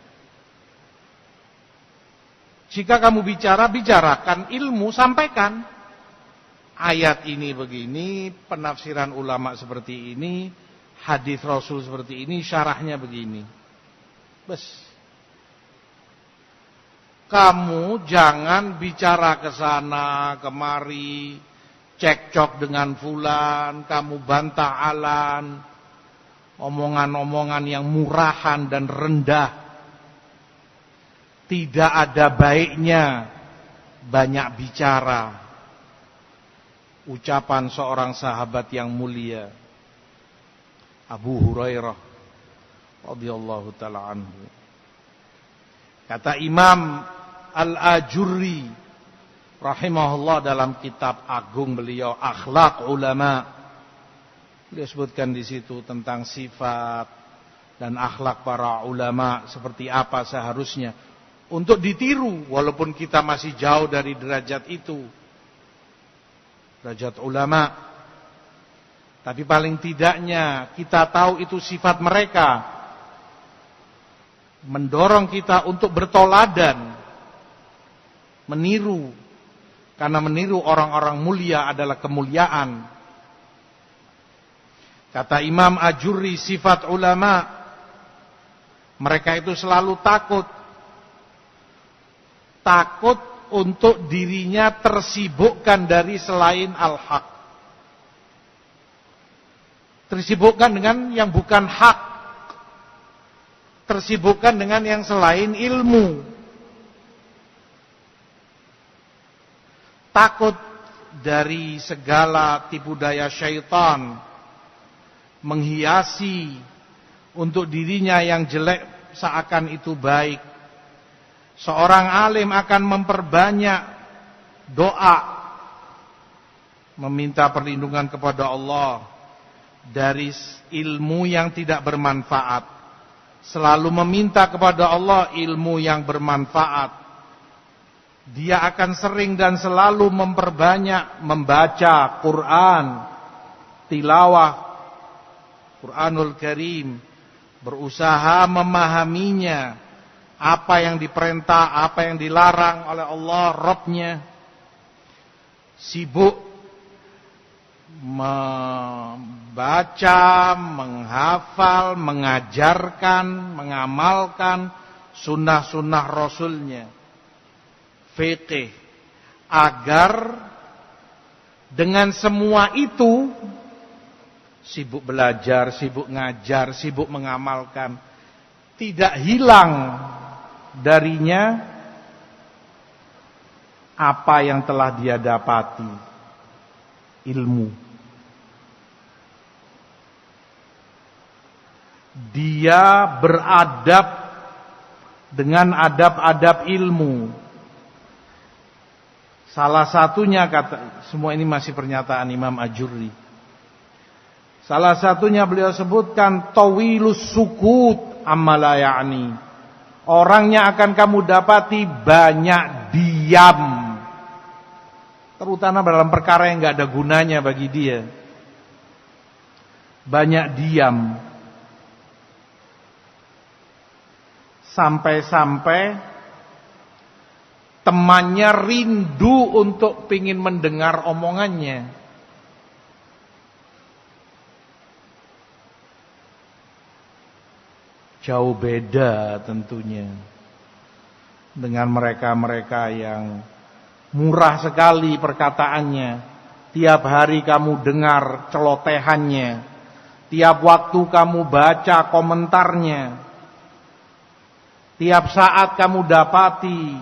Speaker 1: Jika kamu bicara, bicarakan ilmu, sampaikan. Ayat ini begini, penafsiran ulama seperti ini, hadis Rasul seperti ini, syarahnya begini. Bes. Kamu jangan bicara ke sana kemari, cekcok dengan fulan, kamu bantah alan, omongan-omongan yang murahan dan rendah. tidak ada baiknya banyak bicara. Ucapan seorang sahabat yang mulia, Abu Hurairah radhiyallahu taala anhu. Kata Imam Al-Ajurri rahimahullah dalam kitab agung beliau Akhlaq Ulama, beliau sebutkan di situ tentang sifat dan akhlak para ulama seperti apa seharusnya untuk ditiru walaupun kita masih jauh dari derajat itu, derajat ulama. Tapi paling tidaknya kita tahu itu sifat mereka, mendorong kita untuk bertoladan, meniru, karena meniru orang-orang mulia adalah kemuliaan. Kata Imam Ajurri, sifat ulama, mereka itu selalu takut untuk dirinya tersibukkan dari selain al-haq, tersibukkan dengan yang bukan hak, tersibukkan dengan yang selain ilmu, takut dari segala tipu daya syaitan menghiasi untuk dirinya yang jelek seakan itu baik. Seorang alim akan memperbanyak doa, meminta perlindungan kepada Allah dari ilmu yang tidak bermanfaat. Selalu meminta kepada Allah ilmu yang bermanfaat. Dia akan sering dan selalu memperbanyak membaca Quran, tilawah Quranul Karim, berusaha memahaminya, apa yang diperintah, apa yang dilarang oleh Allah Rabbnya. Sibuk membaca, menghafal, mengajarkan, mengamalkan sunnah-sunnah Rasulnya, fiqih, agar dengan semua itu sibuk belajar, sibuk ngajar, sibuk mengamalkan, tidak hilang darinya apa yang telah dia dapati, ilmu. Dia beradab dengan adab-adab ilmu. Salah satunya, kata, semua ini masih pernyataan Imam Ajurri, salah satunya beliau sebutkan tawilus sukut amma la ya'ni. Orangnya akan kamu dapati banyak diam, terutama dalam perkara yang enggak ada gunanya bagi dia. Banyak diam. Sampai-sampai temannya rindu untuk pingin mendengar omongannya. Jauh beda tentunya dengan mereka-mereka yang murah sekali perkataannya. Tiap hari kamu dengar celotehannya, tiap waktu kamu baca komentarnya, tiap saat kamu dapati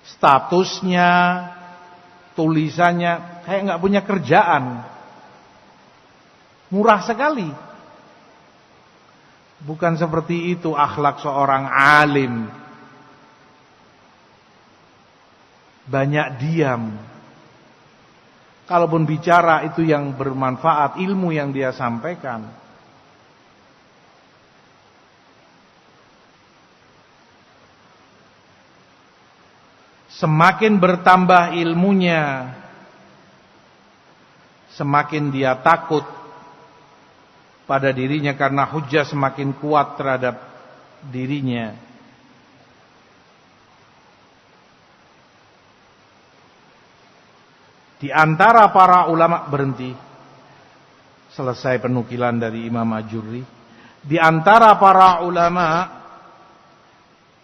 Speaker 1: statusnya, tulisannya, kayak nggak punya kerjaan. Murah sekali. Bukan seperti itu akhlak seorang alim. Banyak diam. Kalaupun bicara itu yang bermanfaat, ilmu yang dia sampaikan. Semakin bertambah ilmunya, semakin dia takut pada dirinya karena hujah semakin kuat terhadap dirinya. Di antara para ulama, berhenti, selesai penukilan dari Imam Ajurri. Di antara para ulama,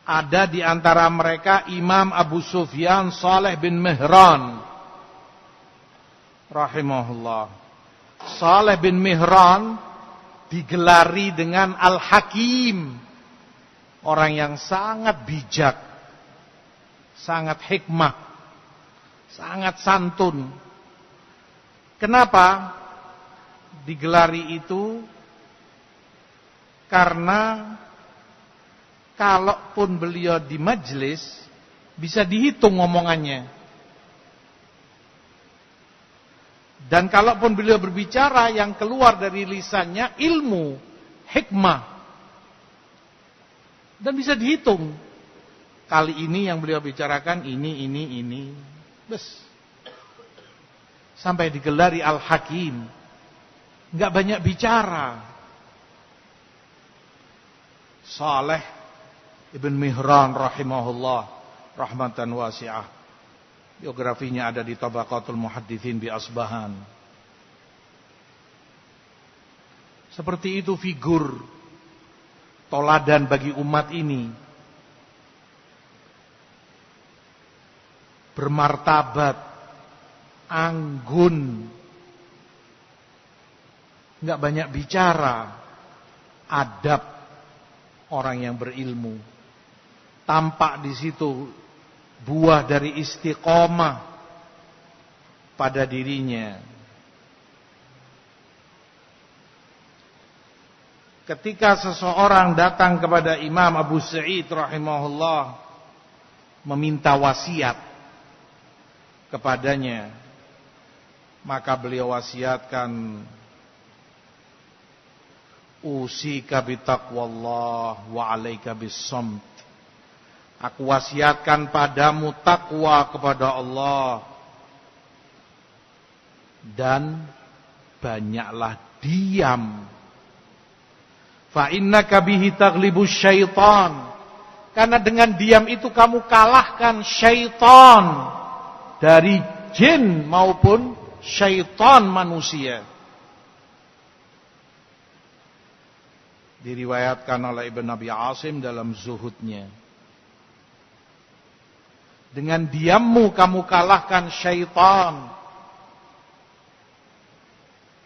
Speaker 1: ada di antara mereka Imam Abu Sufyan Saleh bin Mihran rahimahullah. Saleh bin Mihran digelari dengan Al-Hakim. orang yang sangat bijak, sangat hikmah, sangat santun. Kenapa digelari itu? Karena kalaupun beliau di majelis bisa dihitung omongannya. Dan kalaupun beliau berbicara yang keluar dari lisannya ilmu, hikmah. Dan bisa dihitung. Kali ini yang beliau bicarakan ini. Bes. Sampai digelari Al-Hakim. Enggak banyak bicara. Saleh Ibn Mihran rahimahullah rahmatan wasi'ah. Biografinya ada di Tabaqatul Muhaddithin bi Asbahan. Seperti itu figur toladan bagi umat ini. Bermartabat, anggun, enggak banyak bicara, adab orang yang berilmu. Tampak di situ buah dari istiqomah pada dirinya. Ketika seseorang datang kepada Imam Abu Sa'id rahimahullah meminta wasiat kepadanya, maka beliau wasiatkan, usika bitaqwallah wa alaika bis-samt. Aku wasiatkan padamu takwa kepada Allah dan banyaklah diam. Fa innaka bihi taglibus syaitan. Karena dengan diam itu kamu kalahkan syaitan dari jin maupun syaitan manusia. Diriwayatkan oleh Ibn Abi Asim dalam zuhudnya. Dengan diammu kamu kalahkan syaitan.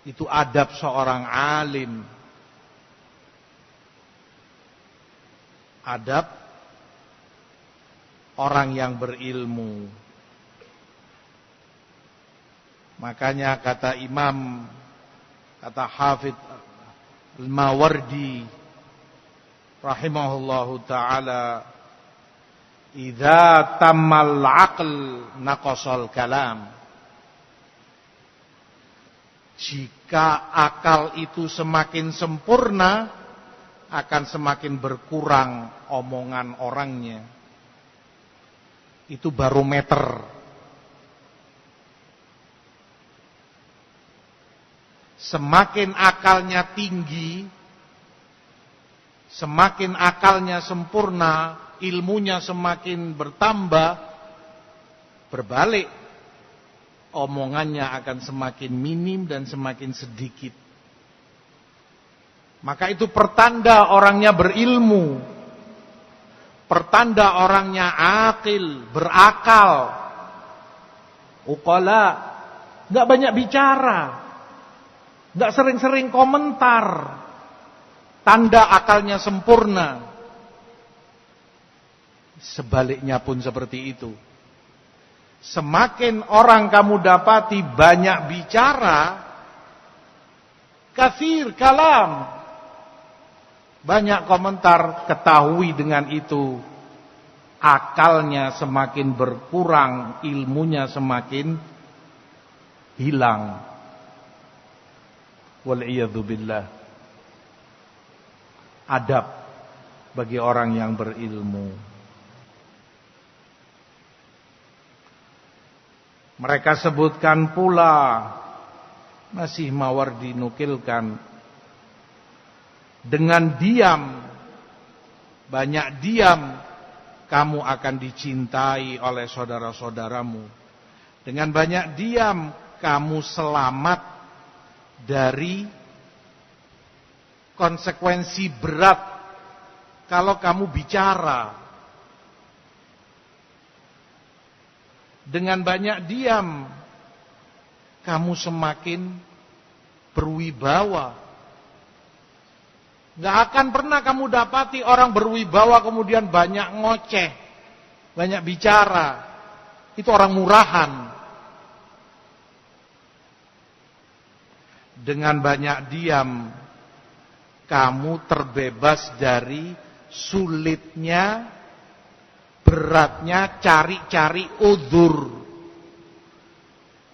Speaker 1: Itu adab seorang alim. Adab orang yang berilmu. Makanya kata Imam, kata Hafidh Al-Mawardi rahimahullahu ta'ala, idza tammal aql naqasal kalam. Jika akal itu semakin sempurna, akan semakin berkurang omongan orangnya. Itu barometer. Semakin akalnya tinggi, semakin akalnya sempurna, ilmunya semakin bertambah, berbalik, omongannya akan semakin minim dan semakin sedikit. Maka itu pertanda orangnya berilmu, pertanda orangnya akil, berakal, uqala, gak banyak bicara, gak sering-sering komentar, tanda akalnya sempurna. Sebaliknya pun seperti itu. Semakin orang kamu dapati banyak bicara, kathir kalam, banyak komentar, ketahui dengan itu akalnya semakin berkurang, ilmunya semakin hilang. Wal'iyadzu billah. Adab bagi orang yang berilmu. Mereka sebutkan pula, masih Mawardi nukilkan, dengan diam, banyak diam, kamu akan dicintai oleh saudara-saudaramu. Dengan banyak diam, kamu selamat dari konsekuensi berat kalau kamu bicara. Dengan banyak diam, kamu semakin berwibawa. Nggak akan pernah kamu dapati orang berwibawa kemudian banyak ngoceh, banyak bicara. Itu orang murahan. Dengan banyak diam, kamu terbebas dari sulitnya, beratnya cari-cari udzur.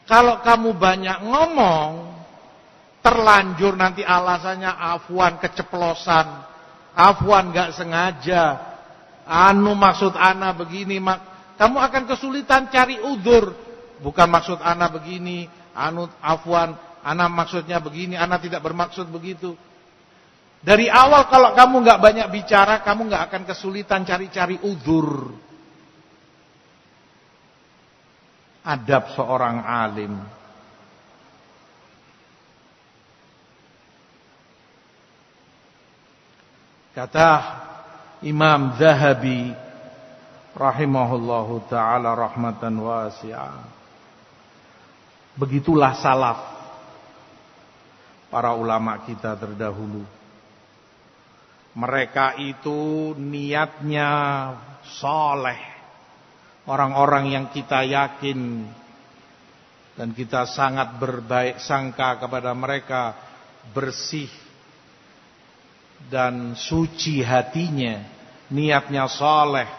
Speaker 1: Kalau kamu banyak ngomong, terlanjur nanti alasannya afwan keceplosan, afwan gak sengaja, maksud ana begini, kamu akan kesulitan cari udzur. Bukan maksud ana begini, afwan, ana maksudnya begini, ana tidak bermaksud begitu. Dari awal kalau kamu gak banyak bicara, kamu gak akan kesulitan cari-cari udzur. Adab seorang alim. Kata Imam Zahabi rahimahullahu ta'ala rahmatan wasi'ah, begitulah salaf, para ulama kita terdahulu. Mereka itu niatnya soleh, orang-orang yang kita yakin dan kita sangat berbaik sangka kepada mereka, bersih dan suci hatinya, niatnya soleh.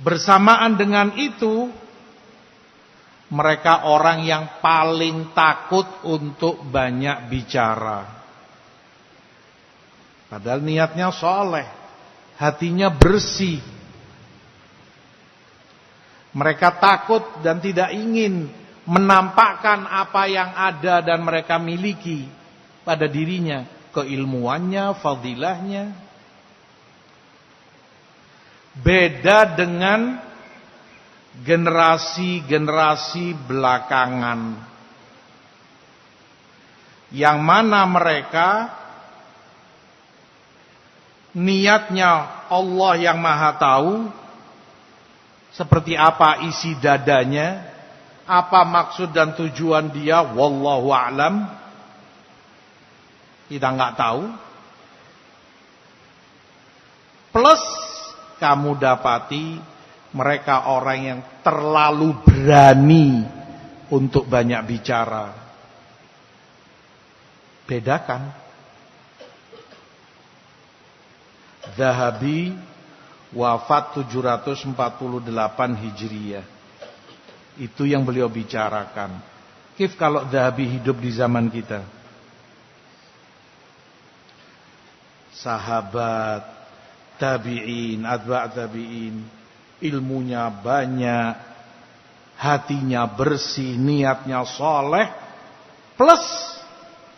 Speaker 1: Bersamaan dengan itu, mereka orang yang paling takut untuk banyak bicara. Padahal niatnya soleh, hatinya bersih. Mereka takut dan tidak ingin menampakkan apa yang ada dan mereka miliki pada dirinya, keilmuannya, fadilahnya. Beda dengan generasi-generasi belakangan, yang mana mereka niatnya Allah yang Maha Tahu, seperti apa isi dadanya, apa maksud dan tujuan dia, wallahu a'lam, kita nggak tahu. Plus kamu dapati mereka orang yang terlalu berani untuk banyak bicara. Bedakan. Zahabi wafat 748 Hijriyah. Itu yang beliau bicarakan. Kif kalau Zahabi hidup di zaman kita? Sahabat, tabi'in, atba' tabi'in, ilmunya banyak, hatinya bersih, niatnya soleh, plus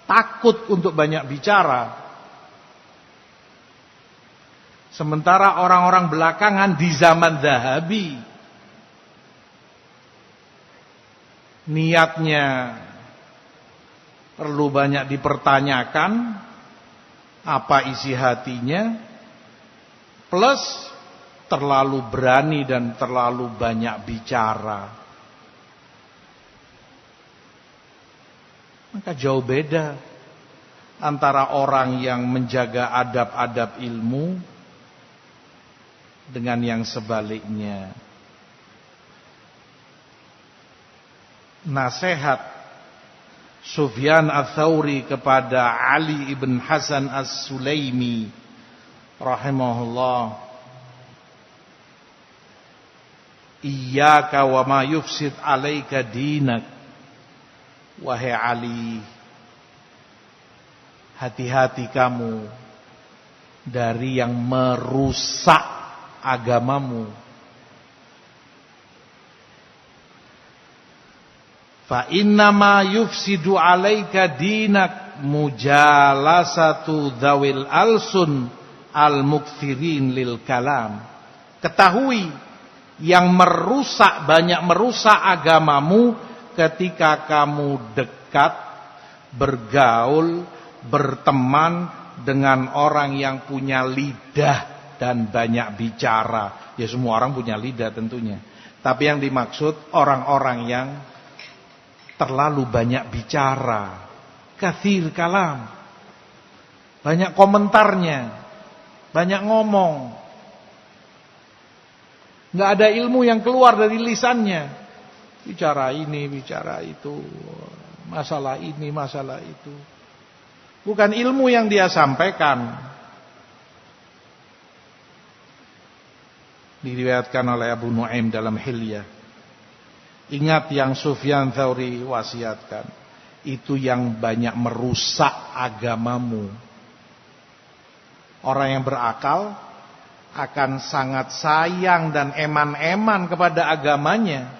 Speaker 1: takut untuk banyak bicara. Sementara orang-orang belakangan di zaman Zahabi, niatnya perlu banyak dipertanyakan, apa isi hatinya, plus terlalu berani dan terlalu banyak bicara. Maka jauh beda antara orang yang menjaga adab-adab ilmu dengan yang sebaliknya. Nasihat Sufyan Ats-Tsauri kepada Ali ibn Hasan As-Sulaimi rahimahullah, iyyaka wa ma yufsid alaika dinak. Wahai Ali, hati-hati kamu dari yang merusak agamamu. Fa inna ma yufsidu alaika dinak mujalasatu dzawil alsun al-mukthirin lil kalam. Ketahui, yang merusak, banyak merusak agamamu ketika kamu dekat, bergaul, berteman dengan orang yang punya lidah dan banyak bicara. Ya semua orang punya lidah tentunya. Tapi yang dimaksud orang-orang yang terlalu banyak bicara, kathir kalam. Banyak komentarnya, banyak ngomong. Nggak ada ilmu yang keluar dari lisannya. Bicara ini, bicara itu, masalah ini, masalah itu. Bukan ilmu yang dia sampaikan. Diriwayatkan oleh Abu Nuaim dalam Hilyah. Ingat yang Sufyan Tsauri wasiatkan. Itu yang banyak merusak agamamu. Orang yang berakal akan sangat sayang dan eman-eman kepada agamanya.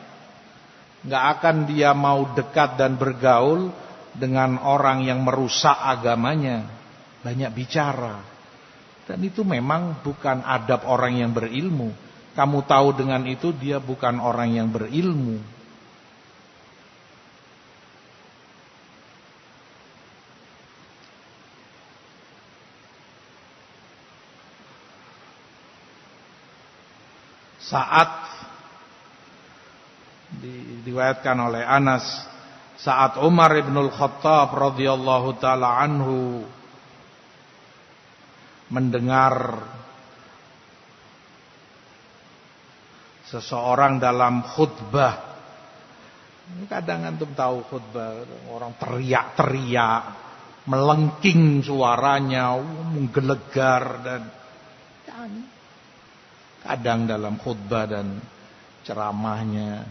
Speaker 1: Gak akan dia mau dekat dan bergaul dengan orang yang merusak agamanya. Banyak bicara. Dan itu memang bukan adab orang yang berilmu. Kamu tahu dengan itu dia bukan orang yang berilmu. Saat diriwayatkan oleh Anas, saat Umar ibn al-Khattab radhiyallahu taala anhu mendengar seseorang dalam khutbah. Kadang antum tahu khutbah, orang teriak-teriak, melengking suaranya, menggelegar dan kadang dalam khutbah dan ceramahnya.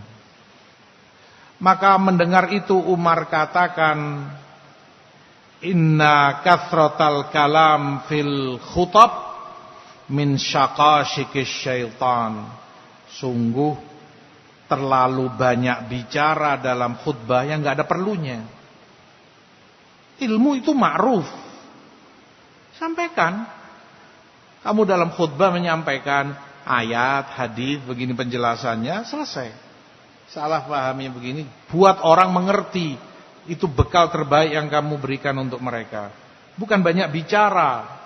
Speaker 1: Maka mendengar itu Umar katakan, inna kathratal kalam fil khutab min syaqashikis syaitan. Sungguh terlalu banyak bicara dalam khutbah yang gak ada perlunya. Ilmu itu ma'ruf. Sampaikan. Kamu dalam khutbah menyampaikan ayat, hadis, begini penjelasannya, selesai. Salah pahamnya begini, buat orang mengerti. Itu bekal terbaik yang kamu berikan untuk mereka. Bukan banyak bicara.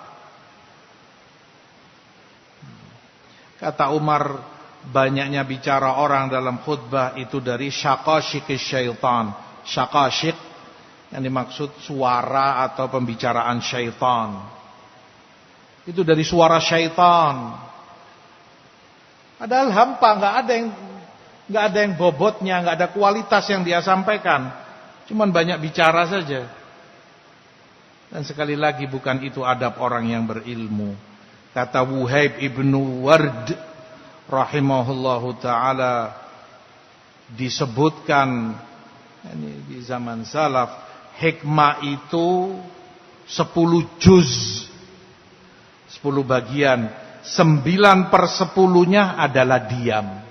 Speaker 1: Kata Umar, banyaknya bicara orang dalam khutbah itu dari syaqashikis syaitan. Syaqashik yang dimaksud suara atau pembicaraan syaitan. Itu dari suara syaitan. Padahal hampa, nggak ada yang bobotnya, nggak ada kualitas yang dia sampaikan. Cuman banyak bicara saja. Dan sekali lagi bukan itu adab orang yang berilmu. Kata Wuhaib ibnu Ward rahimahullahu taala, disebutkan ini di zaman salaf, hikmah itu 10 juz, 10 bagian. 9/10-nya adalah diam.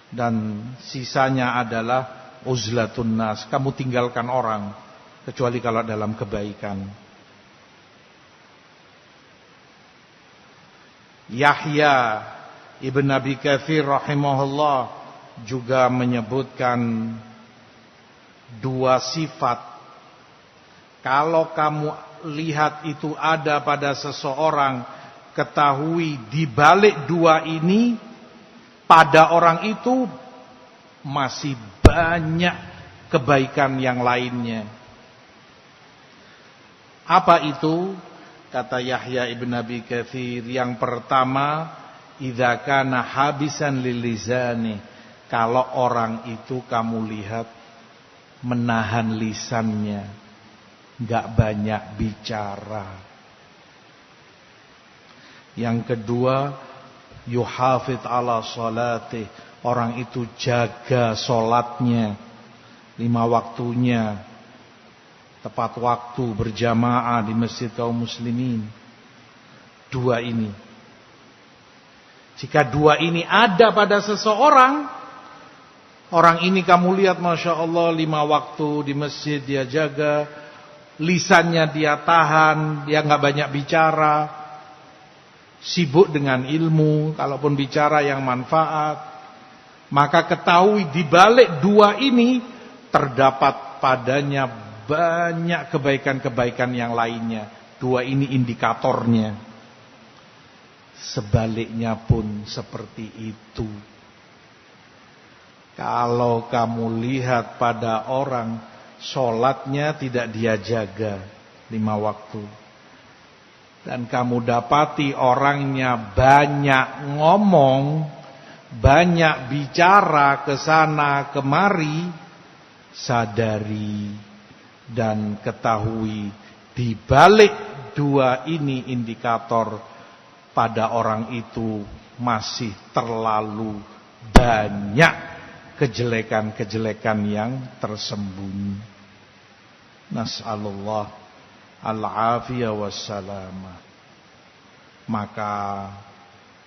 Speaker 1: Dan sisanya adalah uzlatun nas. Kamu tinggalkan orang. Kecuali kalau dalam kebaikan. Yahya Ibn Abi Katsir rahimahullah juga menyebutkan 2 sifat. Kalau kamu lihat itu ada pada seseorang, ketahui di balik 2 ini pada orang itu masih banyak kebaikan yang lainnya. Apa itu? Kata Yahya ibn Abi Katsir, yang pertama, idza kana habisan lilizani, kalau orang itu kamu lihat menahan lisannya, enggak banyak bicara. Yang kedua, yuhafid ala salati, orang itu jaga salatnya 5 waktunya, tepat waktu, berjamaah di masjid kaum muslimin. 2 ini. Jika 2 ini ada pada seseorang, orang ini kamu lihat Masya Allah 5 waktu di masjid dia jaga, lisannya dia tahan, dia gak banyak bicara, sibuk dengan ilmu, kalaupun bicara yang manfaat, maka ketahui di balik 2 ini terdapat padanya banyak kebaikan-kebaikan yang lainnya. 2 ini indikatornya. Sebaliknya pun seperti itu. Kalau kamu lihat pada orang sholatnya tidak dia jaga 5 waktu. Dan kamu dapati orangnya banyak ngomong, banyak bicara ke sana kemari, sadari dan ketahui di balik 2 ini indikator pada orang itu masih terlalu banyak kejelekan-kejelekan yang tersembunyi. Nas'alullah al-afiyah wassalamah. Maka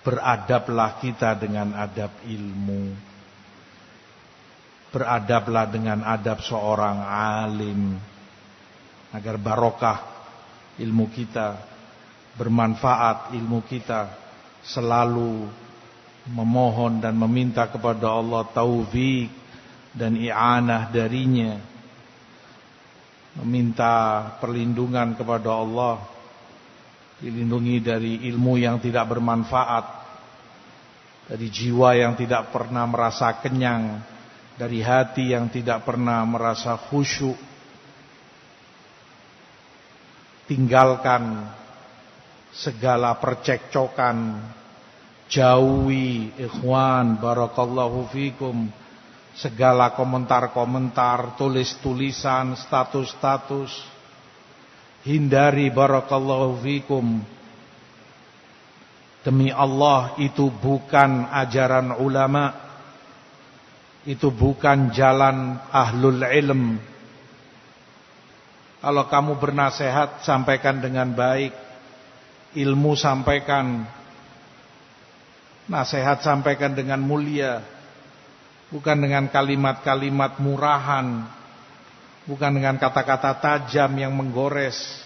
Speaker 1: beradablah kita dengan adab ilmu. Beradablah dengan adab seorang alim, agar barokah ilmu kita, bermanfaat ilmu kita, selalu memohon dan meminta kepada Allah taufik dan i'anah darinya, meminta perlindungan kepada Allah, dilindungi dari ilmu yang tidak bermanfaat, dari jiwa yang tidak pernah merasa kenyang, dari hati yang tidak pernah merasa khusyuk. Tinggalkan segala percekcokan, jauhi ikhwan barakallahu fikum segala komentar-komentar, tulis-tulisan, status-status. Hindari barakallahu fikum. Demi Allah, itu bukan ajaran ulama, itu bukan jalan ahlul ilm. Kalau kamu bernasehat, sampaikan dengan baik. Ilmu sampaikan, nasihat sampaikan dengan mulia, bukan dengan kalimat-kalimat murahan, bukan dengan kata-kata tajam yang menggores.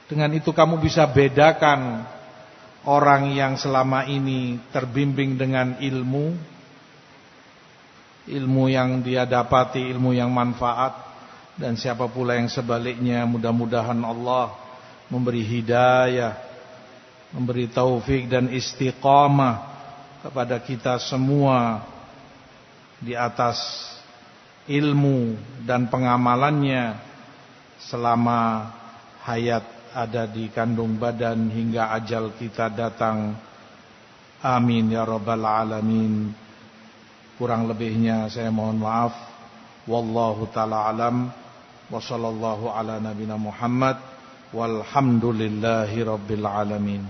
Speaker 1: Dengan itu kamu bisa bedakan orang yang selama ini terbimbing dengan ilmu yang dia dapati, ilmu yang manfaat, dan siapa pula yang sebaliknya. Mudah-mudahan Allah memberi hidayah, memberi taufik dan istiqamah kepada kita semua di atas ilmu dan pengamalannya selama hayat ada di kandung badan hingga ajal kita datang. Amin ya rabbal alamin. Kurang lebihnya saya mohon maaf. Wallahu ta'ala alam. Wa sallallahu ala nabina Muhammad. Walhamdulillahi rabbil alamin.